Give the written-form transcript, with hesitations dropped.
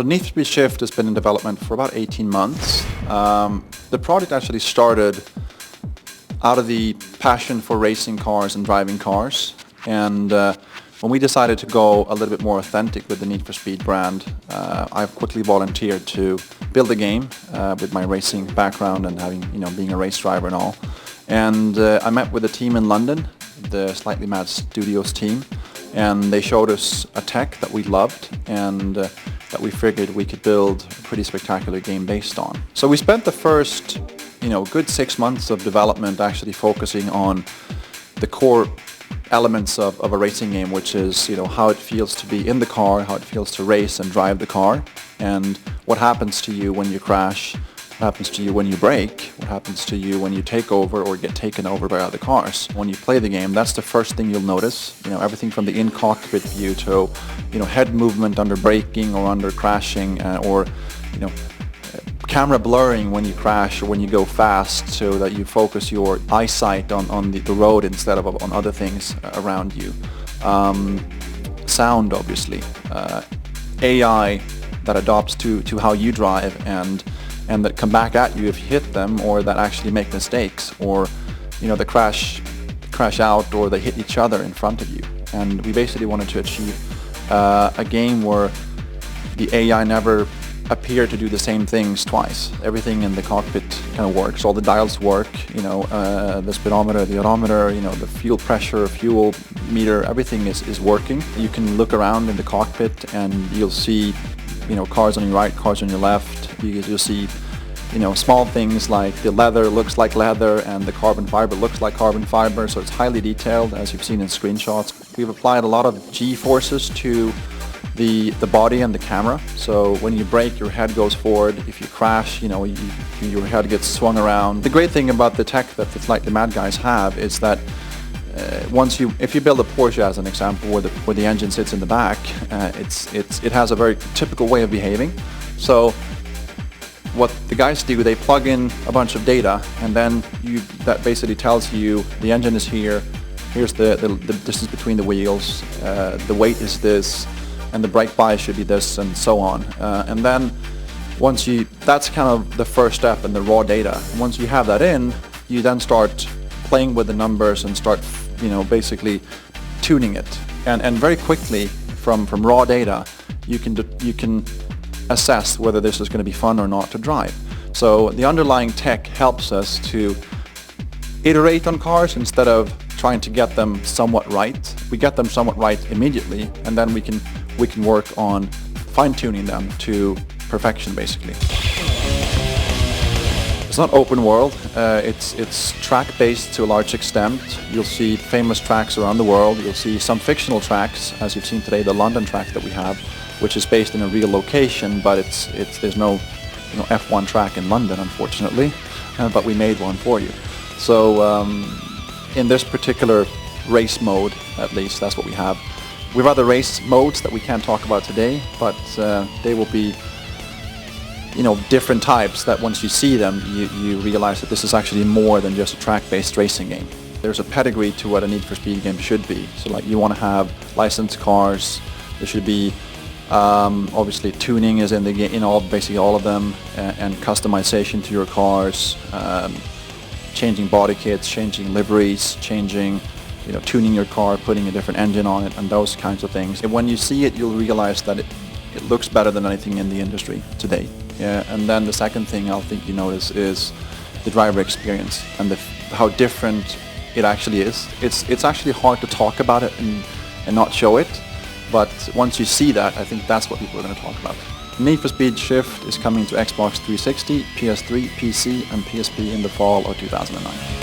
So Need for Speed Shift has been in development for about 18 months. The project actually started out of the passion for racing cars and driving cars. And when we decided to go a little bit more authentic with the Need for Speed brand, I quickly volunteered to build a game with my racing background and having, being a race driver and all. And I met with a team in London, the Slightly Mad Studios team, and they showed us a tech that we loved and that we figured we could build a pretty spectacular game based on. So we spent the first, good 6 months of development actually focusing on the core elements of a racing game, which is, how it feels to be in the car, how it feels to race and drive the car, and what happens to you when you crash, what happens to you when you brake, what happens to you when you take over or get taken over by other cars. When you play the game, that's the first thing you'll notice. Everything from the in-cockpit view to, head movement under braking or under crashing, or, camera blurring when you crash or when you go fast, so that you focus your eyesight on the road instead of on other things around you. Sound, obviously. AI that adapts to how you drive and that come back at you if you hit them, or that actually make mistakes, or they crash out, or they hit each other in front of you. And we basically wanted to achieve a game where the AI never appear to do the same things twice. Everything in the cockpit kind of works. All the dials work. The speedometer, the odometer, the fuel pressure, fuel meter, everything is working. You can look around in the cockpit and you'll see, cars on your right, cars on your left. You'll see, small things like the leather looks like leather and the carbon fiber looks like carbon fiber. So it's highly detailed, as you've seen in screenshots. We've applied a lot of G-forces to the body and the camera. So when you brake, your head goes forward. If you crash, your head gets swung around. The great thing about the tech that the Slightly Mad guys have is that if you build a Porsche as an example, where the engine sits in the back, it has a very typical way of behaving. So what the guys do, they plug in a bunch of data, and then that basically tells you the engine is here, here's the distance between the wheels, the weight is this, and the brake bias should be this, and so on. And then that's kind of the first step in the raw data. And once you have that in, you then start playing with the numbers and start, basically tuning it. And very quickly, from raw data, you can assess whether this is going to be fun or not to drive. So the underlying tech helps us to iterate on cars instead of trying to get them somewhat right. We get them somewhat right immediately, and then we can work on fine-tuning them to perfection, basically. It's not open world. It's track-based to a large extent. You'll see famous tracks around the world. You'll see some fictional tracks, as you've seen today, the London track that we have, which is based in a real location, but there's no F1 track in London, unfortunately, but we made one for you. So in this particular race mode, at least, that's what we have. We have other race modes that we can't talk about today, but they will be different types that once you see them, you realize that this is actually more than just a track-based racing game. There's a pedigree to what a Need for Speed game should be. So like, you want to have licensed cars. There should be obviously tuning is in the game, basically all of them, and customization to your cars, changing body kits, changing liveries, tuning your car, putting a different engine on it, and those kinds of things. And when you see it, you'll realize that it looks better than anything in the industry today. Yeah, and then the second thing I think you notice is the driver experience and how different it actually is. It's actually hard to talk about it and not show it, but once you see that, I think that's what people are going to talk about. Need for Speed Shift is coming to Xbox 360, PS3, PC, and PSP in the fall of 2009.